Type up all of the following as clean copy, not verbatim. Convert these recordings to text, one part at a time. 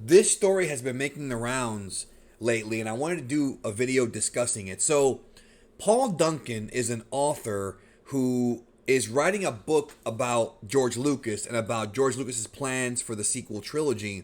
This story has been making the rounds lately, and I wanted to do a video discussing it. So, Paul Duncan is an author who is writing a book about George Lucas and about George Lucas's plans for the sequel trilogy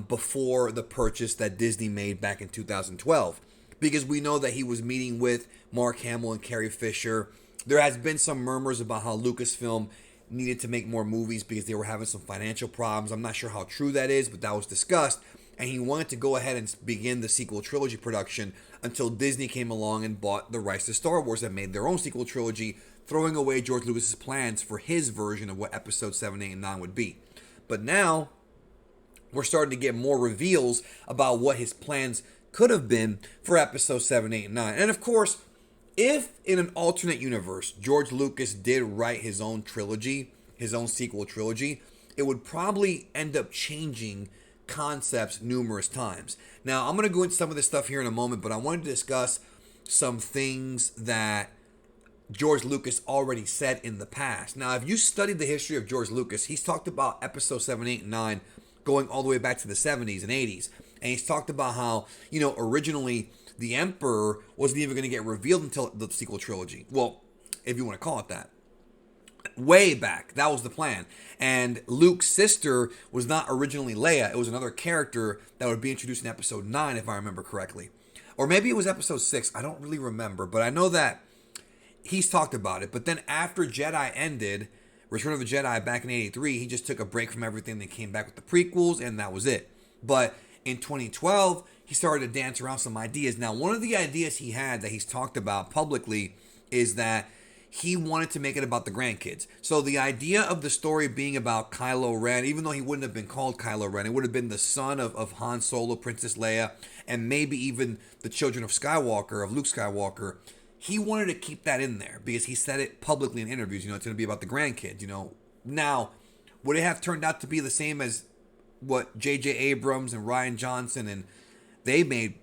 before the purchase that Disney made back in 2012. Because we know that he was meeting with Mark Hamill and Carrie Fisher. There has been some murmurs about how Lucasfilm needed to make more movies because they were having some financial problems. I'm not sure how true that is, but that was discussed. And he wanted to go ahead and begin the sequel trilogy production until Disney came along and bought the rights to Star Wars and made their own sequel trilogy, throwing away George Lucas's plans for his version of what episodes 7, 8, and 9 would be. But now we're starting to get more reveals about what his plans could have been for episodes 7, 8, and 9. And of course, if in an alternate universe George Lucas did write his own trilogy, his own sequel trilogy, it would probably end up changing concepts numerous times. Now, I'm going to go into some of this stuff here in a moment, but I wanted to discuss some things that George Lucas already said in the past. Now, if you studied the history of George Lucas, he's talked about episode 7, 8, and 9 going all the way back to the 70s and 80s. And he's talked about how, originally the Emperor wasn't even going to get revealed until the sequel trilogy. Well, if you want to call it that. Way back, that was the plan. And Luke's sister was not originally Leia. It was another character that would be introduced in episode 9, if I remember correctly. Or maybe it was episode 6. I don't really remember. But I know that he's talked about it. But then after Jedi ended, Return of the Jedi back in 83, he just took a break from everything. They came back with the prequels, and that was it. But in 2012, he started to dance around some ideas. Now, one of the ideas he had that he's talked about publicly is that he wanted to make it about the grandkids. So the idea of the story being about Kylo Ren, even though he wouldn't have been called Kylo Ren, it would have been the son of Han Solo, Princess Leia, and maybe even the children of Skywalker, of Luke Skywalker. He wanted to keep that in there because he said it publicly in interviews. It's going to be about the grandkids. Now, would it have turned out to be the same as what J.J. Abrams and Rian Johnson and they made?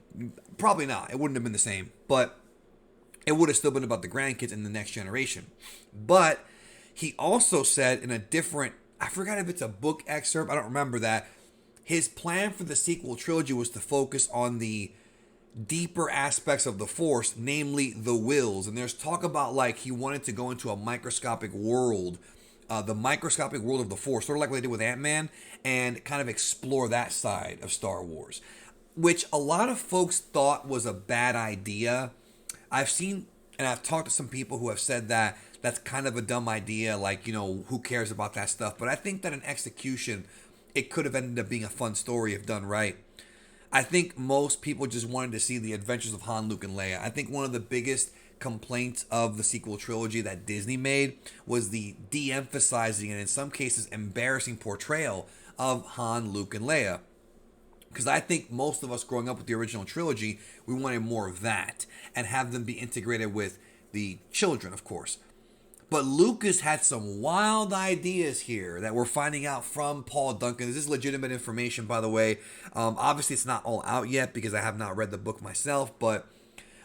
Probably not. It wouldn't have been the same. But it would have still been about the grandkids and the next generation. But he also said in a different, I forgot if it's a book excerpt, I don't remember that, his plan for the sequel trilogy was to focus on the deeper aspects of the Force, namely the wills. And there's talk about like he wanted to go into a microscopic world, the microscopic world of the Force, sort of like what they did with Ant-Man, and kind of explore that side of Star Wars, which a lot of folks thought was a bad idea. I've seen and I've talked to some people who have said that that's kind of a dumb idea, like, who cares about that stuff. But I think that in execution, it could have ended up being a fun story if done right. I think most people just wanted to see the adventures of Han, Luke, and Leia. I think one of the biggest complaints of the sequel trilogy that Disney made was the de-emphasizing and in some cases embarrassing portrayal of Han, Luke, and Leia. Because I think most of us growing up with the original trilogy, we wanted more of that and have them be integrated with the children, of course. But Lucas had some wild ideas here that we're finding out from Paul Duncan. This is legitimate information, by the way. Obviously, it's not all out yet because I have not read the book myself. But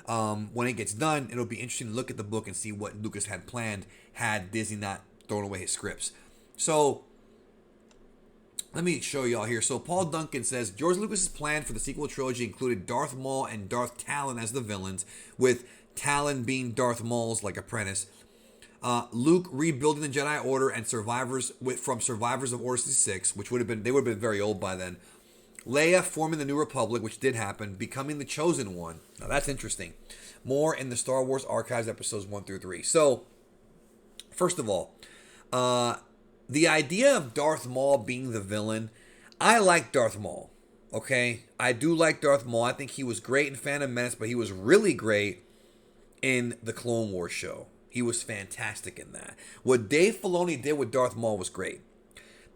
when it gets done, it'll be interesting to look at the book and see what Lucas had planned had Disney not thrown away his scripts. So let me show y'all here. So Paul Duncan says George Lucas's plan for the sequel trilogy included Darth Maul and Darth Talon as the villains, with Talon being Darth Maul's apprentice. Luke rebuilding the Jedi Order and survivors from survivors of Order 66, which would have been very old by then. Leia forming the New Republic, which did happen, becoming the Chosen One. Now that's interesting. More in the Star Wars Archives episodes 1 through 3. So, first of all, the idea of Darth Maul being the villain, I like Darth Maul. Okay, I do like Darth Maul. I think he was great in Phantom Menace, but he was really great in the Clone Wars show. He was fantastic in that. What Dave Filoni did with Darth Maul was great.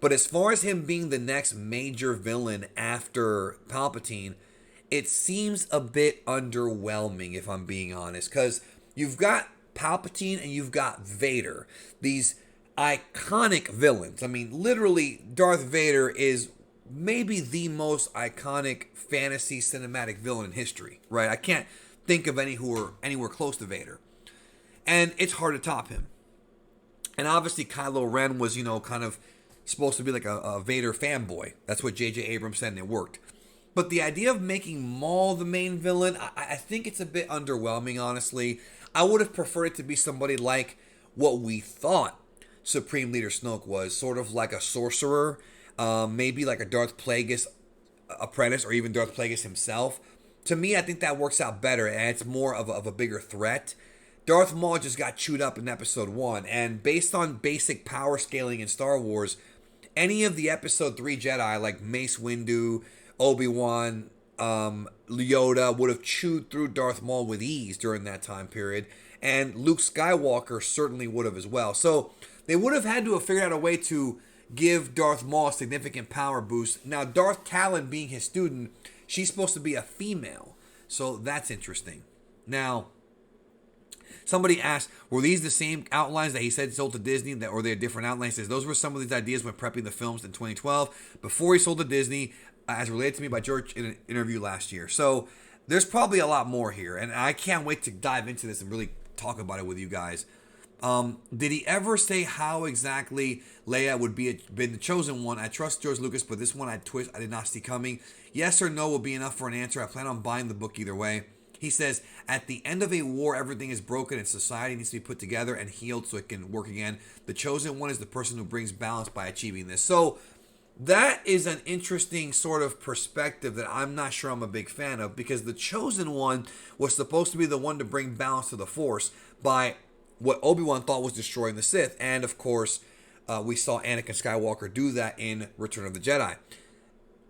But as far as him being the next major villain after Palpatine, it seems a bit underwhelming, if I'm being honest. Because you've got Palpatine and you've got Vader. These iconic villains. I mean, literally, Darth Vader is maybe the most iconic fantasy cinematic villain in history, right? I can't think of any who are anywhere close to Vader. And it's hard to top him. And obviously Kylo Ren was, kind of supposed to be like a Vader fanboy. That's what J.J. Abrams said, and it worked. But the idea of making Maul the main villain, I think it's a bit underwhelming, honestly. I would have preferred it to be somebody like what we thought Supreme Leader Snoke was, sort of like a sorcerer, maybe like a Darth Plagueis apprentice, or even Darth Plagueis himself. To me, I think that works out better, and it's more of a bigger threat. Darth Maul just got chewed up in episode 1, and based on basic power scaling in Star Wars, any of the episode 3 Jedi, like Mace Windu, Obi-Wan, Yoda, would have chewed through Darth Maul with ease during that time period, and Luke Skywalker certainly would have as well. So they would have had to have figured out a way to give Darth Maul a significant power boost. Now, Darth Talon being his student, she's supposed to be a female, so that's interesting. Now, somebody asked, were these the same outlines that he said sold to Disney, or they're different outlines? He says, those were some of these ideas when prepping the films in 2012, before he sold to Disney, as related to me by George in an interview last year. So there's probably a lot more here, and I can't wait to dive into this and really talk about it with you guys. Did he ever say how exactly Leia would been the chosen one? I trust George Lucas, but this one I did not see coming. Yes or no will be enough for an answer. I plan on buying the book either way. He says, at the end of a war, everything is broken and society needs to be put together and healed so it can work again. The chosen one is the person who brings balance by achieving this. So that is an interesting sort of perspective that I'm not sure I'm a big fan of, because the chosen one was supposed to be the one to bring balance to the Force by what Obi-Wan thought was destroying the Sith. And of course, we saw Anakin Skywalker do that in Return of the Jedi.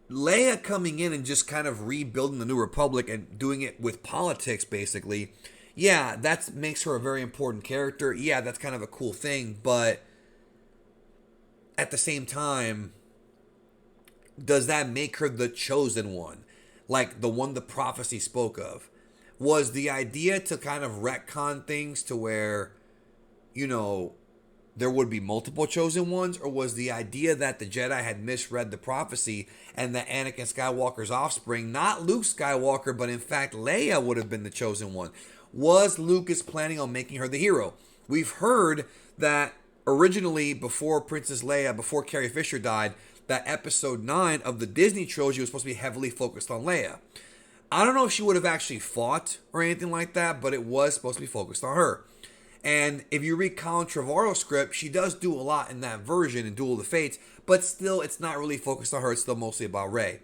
Leia coming in and just kind of rebuilding the New Republic and doing it with politics, basically. Yeah, that makes her a very important character. Yeah, that's kind of a cool thing. But at the same time, does that make her the chosen one? Like the one the prophecy spoke of? Was the idea to kind of retcon things to where, there would be multiple chosen ones? Or was the idea that the Jedi had misread the prophecy and that Anakin Skywalker's offspring, not Luke Skywalker, but in fact Leia, would have been the chosen one? Was Lucas planning on making her the hero? We've heard that originally, before Princess Leia, before Carrie Fisher died, that episode 9 of the Disney trilogy was supposed to be heavily focused on Leia. I don't know if she would have actually fought or anything like that, but it was supposed to be focused on her. And if you read Colin Trevorrow's script, she does do a lot in that version in Duel of the Fates, but still, it's not really focused on her. It's still mostly about Rey.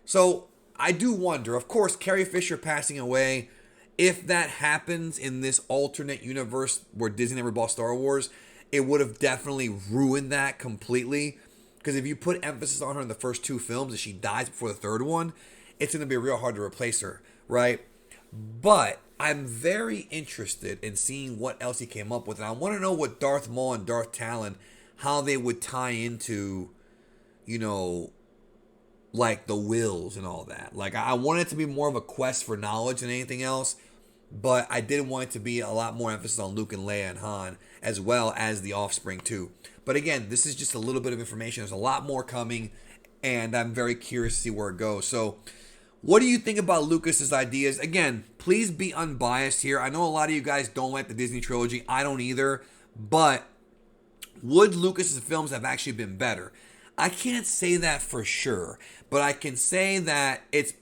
So I do wonder, of course, Carrie Fisher passing away, if that happens in this alternate universe where Disney never bought Star Wars, it would have definitely ruined that completely. Because if you put emphasis on her in the first 2 films and she dies before the third one, it's going to be real hard to replace her, right? But I'm very interested in seeing what else he came up with. And I want to know what Darth Maul and Darth Talon, how they would tie into, like the wills and all that. Like, I want it to be more of a quest for knowledge than anything else. But I did want it to be a lot more emphasis on Luke and Leia and Han, as well as the offspring too. But again, this is just a little bit of information. There's a lot more coming, and I'm very curious to see where it goes. So, what do you think about Lucas's ideas? Again, please be unbiased here. I know a lot of you guys don't like the Disney trilogy. I don't either. But would Lucas's films have actually been better? I can't say that for sure, but I can say that it's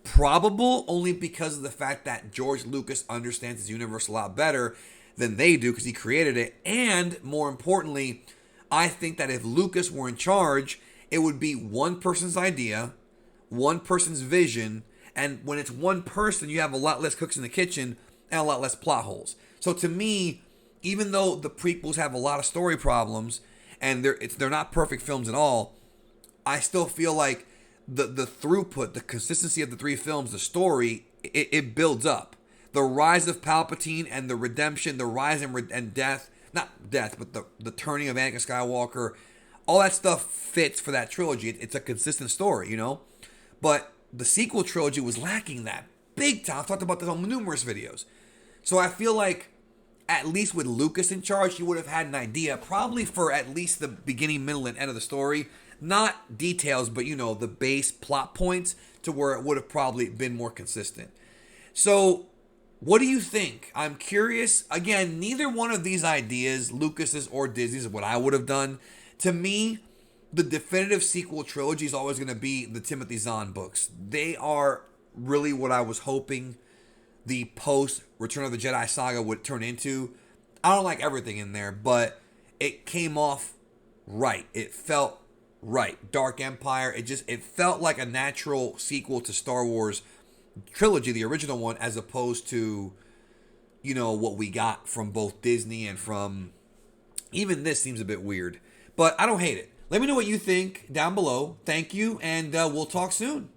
probable only because of the fact that George Lucas understands his universe a lot better than they do because he created it. And more importantly, I think that if Lucas were in charge, it would be one person's idea, one person's vision, and when it's one person, you have a lot less cooks in the kitchen and a lot less plot holes. So to me, even though the prequels have a lot of story problems and they're not perfect films at all, I still feel like the throughput, the consistency of the 3 films, the story, it builds up. The rise of Palpatine and the redemption, the rise and death, not death, but the turning of Anakin Skywalker, all that stuff fits for that trilogy. It's a consistent story, But the sequel trilogy was lacking that big time. I've talked about this on numerous videos. So I feel like, at least with Lucas in charge, he would have had an idea, probably for at least the beginning, middle, and end of the story. Not details, but the base plot points to where it would have probably been more consistent. So, what do you think? I'm curious. Again, neither one of these ideas, Lucas's or Disney's, is what I would have done. To me, the definitive sequel trilogy is always going to be the Timothy Zahn books. They are really what I was hoping the post Return of the Jedi saga would turn into. I don't like everything in there, but it came off right. It felt right. Dark Empire, it felt like a natural sequel to Star Wars trilogy, the original one, as opposed to, you know, what we got from both Disney and from even this seems a bit weird. But I don't hate it. Let me know what you think down below. Thank you, and we'll talk soon.